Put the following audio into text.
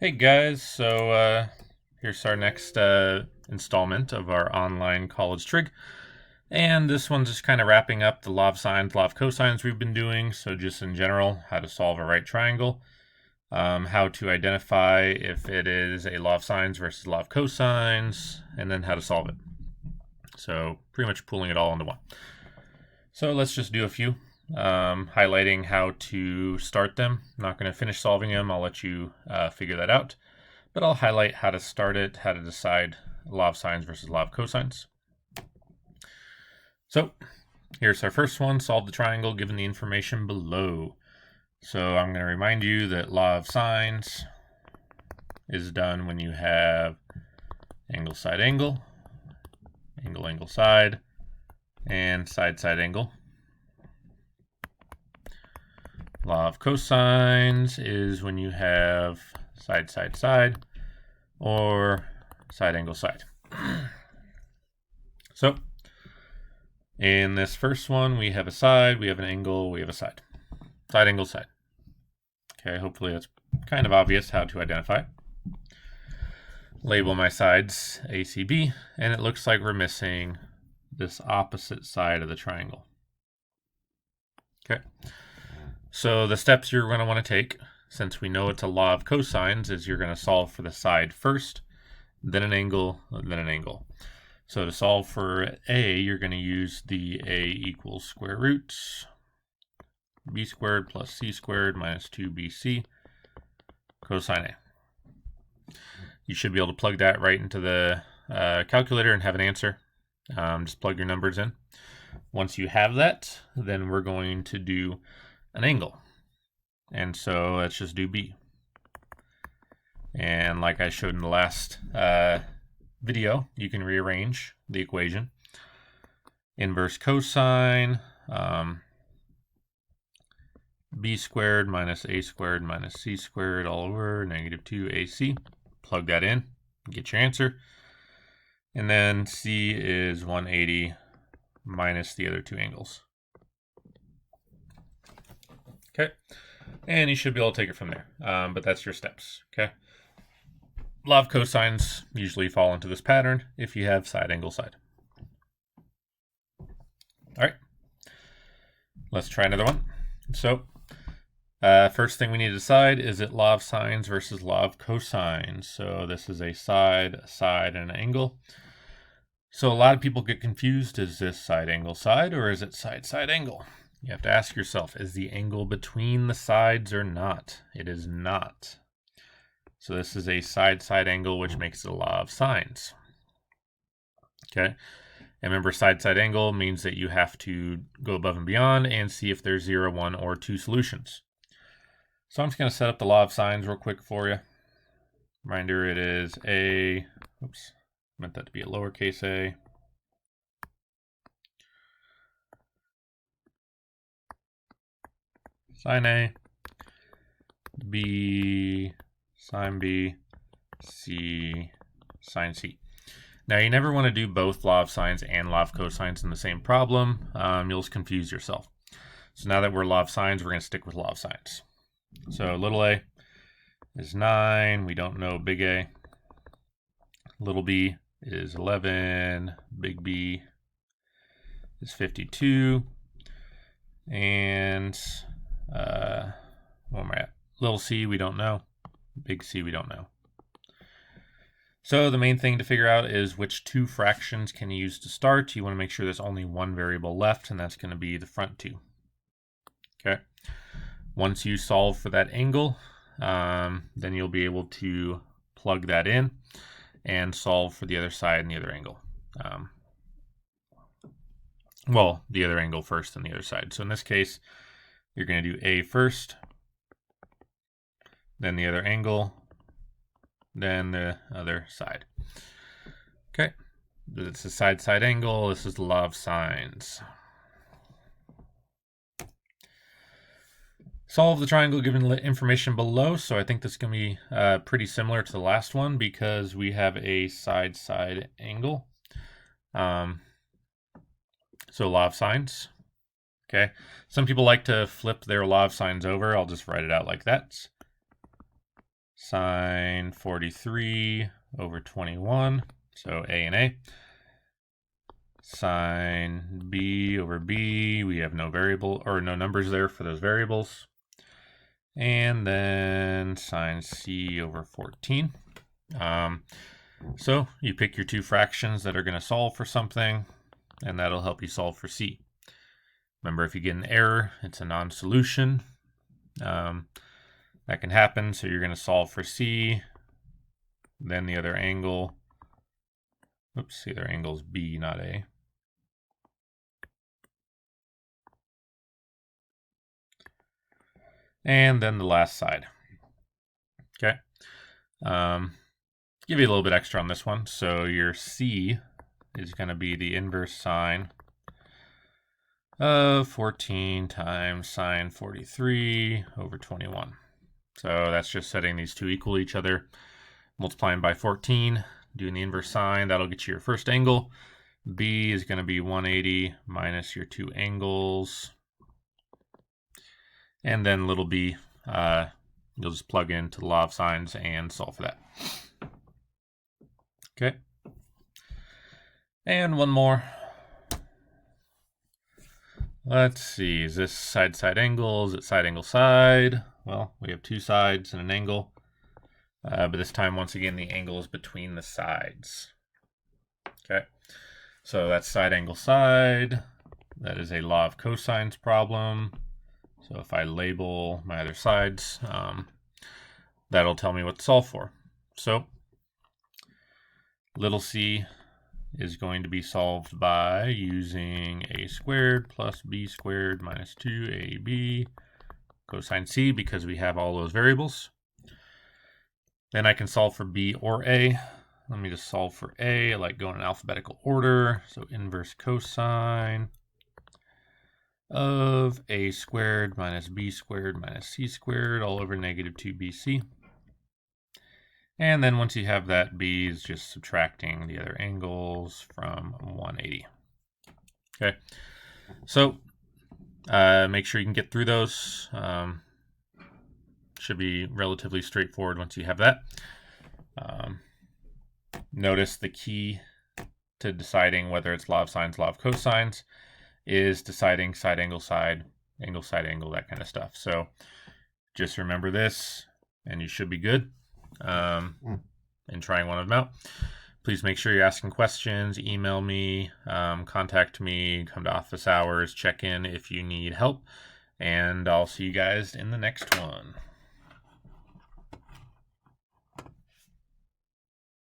Hey guys, so here's our next installment of our online college trig. And this one's just kind of wrapping up the law of sines, law of cosines we've been doing. So just in general, how to solve a right triangle, how to identify if it is a law of sines versus law of cosines, and then how to solve it. So pretty much pulling it all into one. So let's just do a few, highlighting how to start them. I'm not going to finish solving them. I'll let you figure that out. But I'll highlight how to start it, how to decide law of sines versus law of cosines. So here's our first one, solve the triangle given the information below. So I'm going to remind you that law of sines is done when you have angle, side, angle, angle, angle, side, and side, side, angle. Law of cosines is when you have side, side, side, or side, angle, side. So in this first one, we have a side, we have an angle, we have a side. Side, angle, side. Okay, hopefully that's kind of obvious how to identify. Label my sides A, C, B, and it looks like we're missing this opposite side of the triangle. Okay, so the steps you're going to want to take, since we know it's a law of cosines, is you're going to solve for the side first, then an angle, then an angle. So to solve for A, you're going to use the A equals square root b squared plus c squared minus 2bc cosine A. You should be able to plug that right into the calculator and have an answer. Just plug your numbers in. Once you have that, then we're going to do an angle. And so let's just do B. And like I showed in the last video, you can rearrange the equation. Inverse cosine, b squared minus a squared minus c squared all over negative 2ac. Plug that in, get your answer. And then c is 180 minus the other two angles. Okay, and you should be able to take it from there, but that's your steps, okay? Law of cosines usually fall into this pattern if you have side, angle, side. All right, let's try another one. So first thing we need to decide, is it law of sines versus law of cosines? So this is a side, and an angle. So a lot of people get confused. Is this side, angle, side, or is it side, side, angle? You have to ask yourself, is the angle between the sides or not? It is not. So this is a side, side angle, which makes it a law of sines. Okay. And remember, side, side angle means that you have to go above and beyond and see if there's 0, 1, or 2 solutions. So I'm just going to set up the law of sines real quick for you. Reminder, it is a, oops, meant that to be a lowercase a. Sine A, B, sine B, C, sine C. Now, you never want to do both law of sines and law of cosines in the same problem. You'll just confuse yourself. So now that we're law of sines, we're going to stick with law of sines. So little a is 9. We don't know big A. Little b is 11. Big B is 52. And where am I at? Little c, we don't know. Big C, we don't know. So the main thing to figure out is which two fractions can you use to start. You want to make sure there's only one variable left, and that's going to be the front two. Okay. Once you solve for that angle, then you'll be able to plug that in and solve for the other side and the other angle. Well, the other angle first and the other side. So in this case, you're going to do A first, then the other angle, then the other side. Okay, it's a side, side angle. This is the law of sines. Solve the triangle given the information below. So I think this is going to be pretty similar to the last one because we have a side, side angle. So law of sines. Okay, some people like to flip their law of sines over. I'll just write it out like that. sine 43 over 21, so A and A. Sine B over B, we have no variable or no numbers there for those variables. And then sine C over 14. So you pick your two fractions that are going to solve for something, and that'll help you solve for C. Remember, if you get an error, it's a non-solution. That can happen, so you're going to solve for C, then the other angle. Oops, the other angle is B, not A. And then the last side. Okay. Give you a little bit extra on this one. So your C is going to be the inverse sine of 14 times sine 43 over 21. So that's just setting these two equal to each other, multiplying by 14, doing the inverse sine. That'll get you your first angle. B is going to be 180 minus your two angles. And then little b, you'll just plug into the law of sines and solve for that. Okay. And one more. Let's see, is this side-side angle? Is it side angle side? Well, we have two sides and an angle. But this time, once again, the angle is between the sides. Okay. So that's side angle side. That is a law of cosines problem. So if I label my other sides, that'll tell me what to solve for. So little c is going to be solved by using a squared plus b squared minus 2ab cosine c, because we have all those variables. Then I can solve for b or a. Let me just solve for a. I like going in alphabetical order. So inverse cosine of a squared minus b squared minus c squared all over negative 2bc. And then once you have that, b is just subtracting the other angles from 180. Okay, so make sure you can get through those. Should be relatively straightforward once you have that. Notice the key to deciding whether it's law of sines, law of cosines, is deciding side angle side, angle, that kind of stuff. So just remember this, and you should be good in trying one of them out. Please make sure you're asking questions. Email me, contact me, come to office hours, check in if you need help, and I'll see you guys in the next one.